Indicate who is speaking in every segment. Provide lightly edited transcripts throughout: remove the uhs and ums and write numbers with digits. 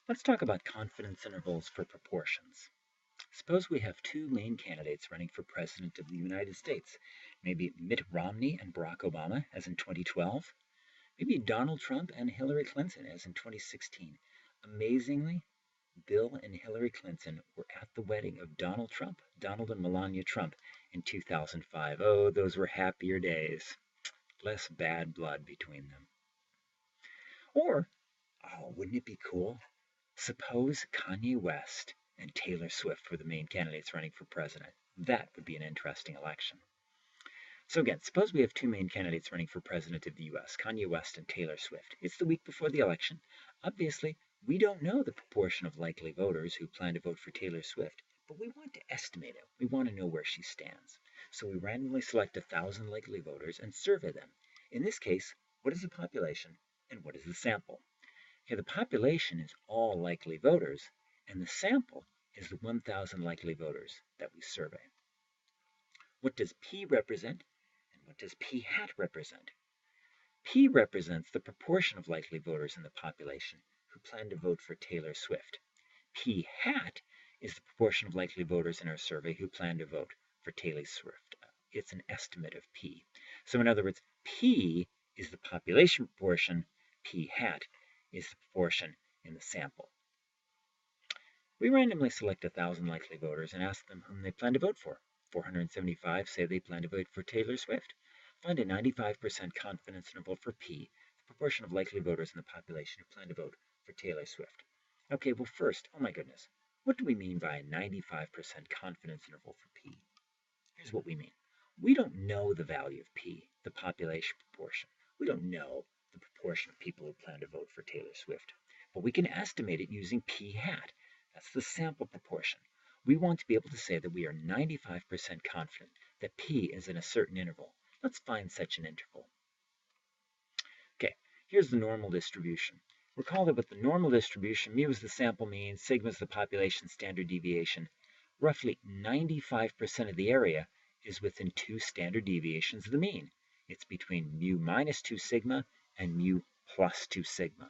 Speaker 1: Let's talk about confidence intervals for proportions. Suppose we have two main candidates running for President of the United States. Maybe Mitt Romney and Barack Obama, as in 2012. Maybe Donald Trump and Hillary Clinton, as in 2016. Amazingly, Bill and Hillary Clinton were at the wedding of Donald Trump, Donald and Melania Trump, in 2005. Oh, those were happier days. Less bad blood between them. Or, oh, wouldn't it be cool? Suppose Kanye West and Taylor Swift were the main candidates running for president. That would be an interesting election. So again, suppose we have two main candidates running for president of the US, Kanye West and Taylor Swift. It's the week before the election. Obviously, we don't know the proportion of likely voters who plan to vote for Taylor Swift, but we want to estimate it. We want to know where she stands. So we randomly select 1,000 likely voters and survey them. In this case, what is the population and what is the sample? Okay, the population is all likely voters, and the sample is the 1,000 likely voters that we survey. What does P represent, and what does P hat represent? P represents the proportion of likely voters in the population who plan to vote for Taylor Swift. P hat is the proportion of likely voters in our survey who plan to vote for Taylor Swift. It's an estimate of P. So in other words, P is the population proportion, P hat is the proportion in the sample. We randomly select 1,000 likely voters and ask them whom they plan to vote for. 475 say they plan to vote for Taylor Swift. Find a 95% confidence interval for P, the proportion of likely voters in the population who plan to vote for Taylor Swift. Okay, well first, oh my goodness, what do we mean by a 95% confidence interval for P? Here's what we mean. We don't know the value of P, the population proportion. We don't know the proportion of people who plan to vote for Taylor Swift. But we can estimate it using P hat. That's the sample proportion. We want to be able to say that we are 95% confident that P is in a certain interval. Let's find such an interval. Okay, here's the normal distribution. Recall that with the normal distribution, mu is the sample mean, sigma is the population standard deviation. Roughly 95% of the area is within 2 standard deviations of the mean. It's between mu minus 2 sigma and mu plus 2 sigma.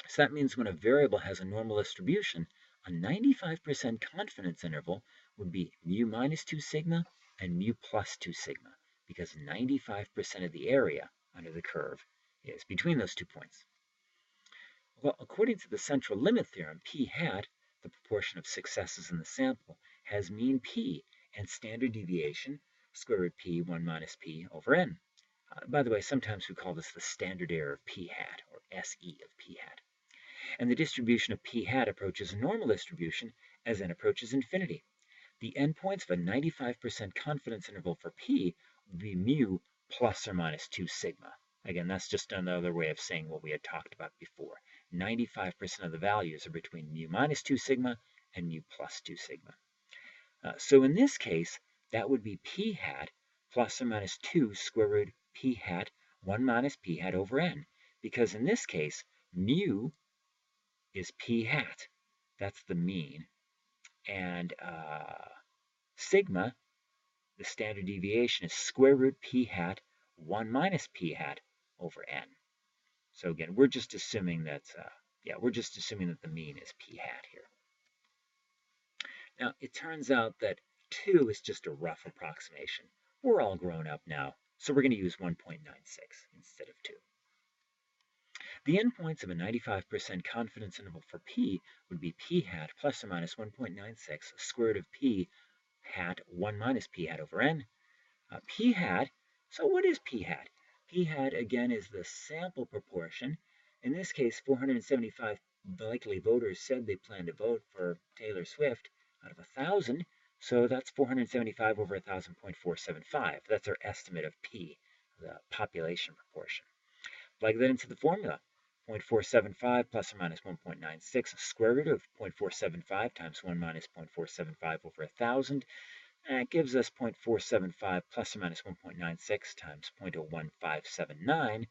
Speaker 1: So that means when a variable has a normal distribution, a 95% confidence interval would be mu minus 2 sigma and mu plus 2 sigma, because 95% of the area under the curve is between those 2 points. Well, according to the central limit theorem, P hat, the proportion of successes in the sample, has mean P and standard deviation, square root P 1 minus P over N. By the way, sometimes we call this the standard error of P hat, or SE of P hat. And the distribution of P hat approaches a normal distribution as N approaches infinity. The endpoints of a 95% confidence interval for P would be mu plus or minus 2 sigma. Again, that's just another way of saying what we had talked about before. 95% of the values are between mu minus 2 sigma and mu plus 2 sigma. So in this case, that would be P hat plus or minus 2 square root P hat 1 minus P hat over N. Because in this case, mu is P hat. That's the mean. And sigma, the standard deviation, is square root P hat 1 minus P hat over N. So again, we're just assuming that, the mean is P hat here. Now, it turns out that 2 is just a rough approximation. We're all grown up now, so we're going to use 1.96 instead of 2. The endpoints of a 95% confidence interval for P would be P hat plus or minus 1.96 square root of P hat 1 minus P hat over N. P hat, so what is P hat? P hat, again, is the sample proportion. In this case, 475 likely voters said they plan to vote for Taylor Swift out of 1,000. So that's 475 over 1,000.475. That's our estimate of P, the population proportion. Plug that into the formula. 0.475 plus or minus 1.96, square root of 0.475 times 1 minus 0.475 over 1,000. That gives us 0.475 plus or minus 1.96 times 0.01579,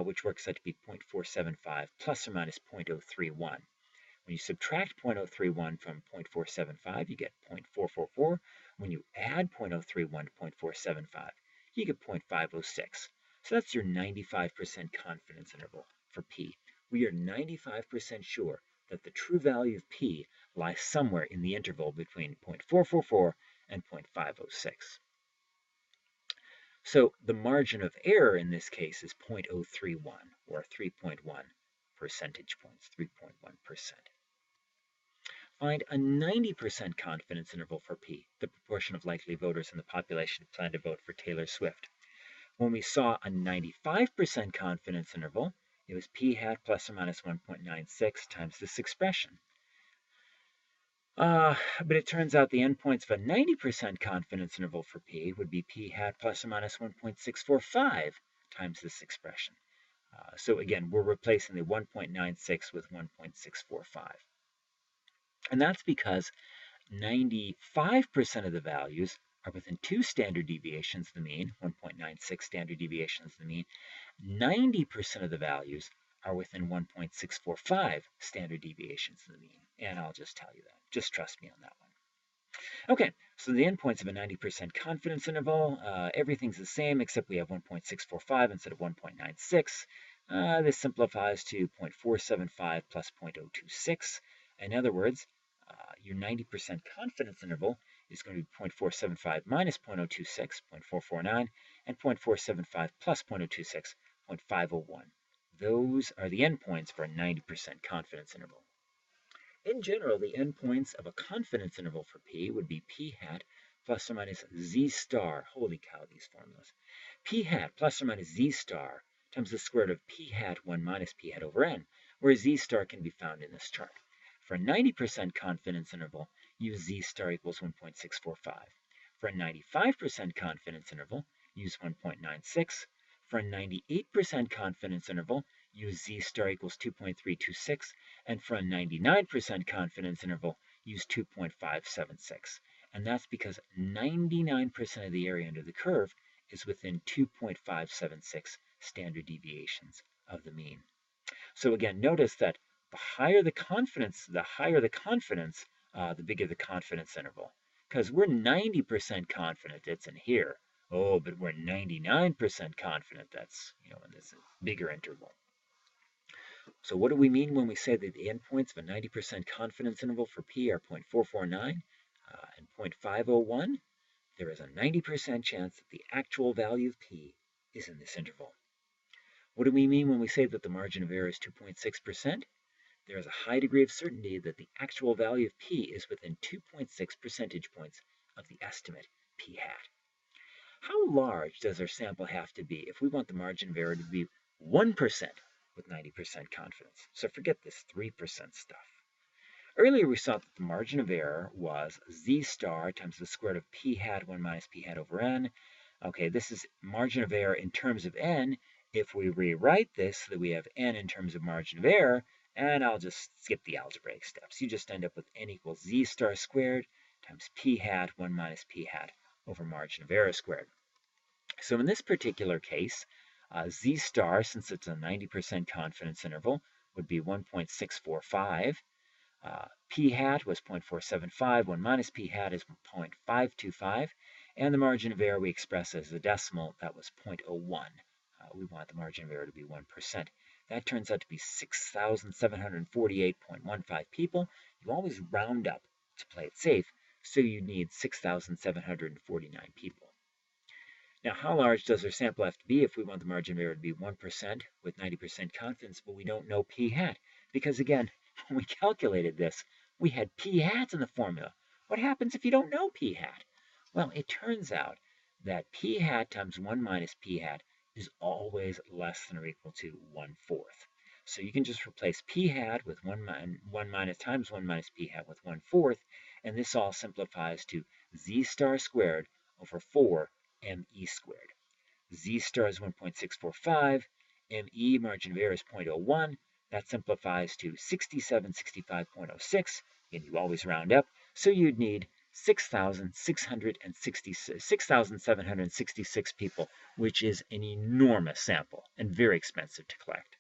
Speaker 1: which works out to be 0.475 plus or minus 0.031. When you subtract 0.031 from 0.475, you get 0.444. When you add 0.031 to 0.475, you get 0.506. So that's your 95% confidence interval for P. we are 95% sure that the true value of p lies somewhere in the interval between 0.444 and 0.506. So the margin of error in this case is 0.031, or 3.1 percentage points, 3.1%. Find a 90% confidence interval for p, the proportion of likely voters in the population who plan to vote for Taylor Swift. When we saw a 95% confidence interval, it was p hat plus or minus 1.96 times this expression. But it turns out the endpoints of a 90% confidence interval for p would be p hat plus or minus 1.645 times this expression. So again, we're replacing the 1.96 with 1.645. And that's because 95% of the values are within 2 standard deviations of the mean, 1.96 standard deviations of the mean. 90% of the values are within 1.645 standard deviations of the mean. And I'll just tell you that. Just trust me on that one. Okay, so the endpoints of a 90% confidence interval, everything's the same except we have 1.645 instead of 1.96. This simplifies to 0.475 plus 0.026. In other words, your 90% confidence interval is going to be 0.475 minus 0.026, 0.449, and 0.475 plus 0.026, 0.501. Those are the endpoints for a 90% confidence interval. In general, the endpoints of a confidence interval for p would be p hat plus or minus z star. Holy cow, these formulas. P hat plus or minus z star times the square root of p hat 1 minus p hat over n, where z star can be found in this chart. For a 90% confidence interval, use z star equals 1.645. For a 95% confidence interval, use 1.96. For a 98% confidence interval, use z star equals 2.326, and for a 99% confidence interval, use 2.576. And that's because 99% of the area under the curve is within 2.576 standard deviations of the mean. So again, notice that the higher the confidence, the bigger the confidence interval. Because we're 90% confident it's in here. Oh, but we're 99% confident that's, in this bigger interval. So what do we mean when we say that the endpoints of a 90% confidence interval for p are 0.449 and 0.501? There is a 90% chance that the actual value of p is in this interval. What do we mean when we say that the margin of error is 2.6%? There is a high degree of certainty that the actual value of p is within 2.6 percentage points of the estimate p hat. How large does our sample have to be if we want the margin of error to be 1% with 90% confidence? So forget this 3% stuff. Earlier we saw that the margin of error was z star times the square root of p hat 1 minus p hat over n. Okay, this is margin of error in terms of n. If we rewrite this so that we have n in terms of margin of error, and I'll just skip the algebraic steps, you just end up with n equals z star squared times p hat 1 minus p hat over margin of error squared. So in this particular case, z star, since it's a 90% confidence interval, would be 1.645. P hat was 0.475. 1 minus p hat is 0.525. And the margin of error we express as a decimal, that was 0.01. We want the margin of error to be 1%. That turns out to be 6,748.15 people. You always round up to play it safe, so you need 6,749 people. Now, how large does our sample have to be if we want the margin of error to be 1% with 90% confidence, but we don't know p hat? Because again, when we calculated this, we had p hats in the formula. What happens if you don't know p hat? Well, it turns out that p hat times 1 minus p hat is always less than or equal to 1/4. So you can just replace p hat with 1 minus times 1 minus p hat with 1/4, and this all simplifies to z star squared over 4 me squared. Z star is 1.645, me, margin of error, is 0.01. That simplifies to 6765.06, and you always round up, so you'd need 6,766 people, which is an enormous sample and very expensive to collect.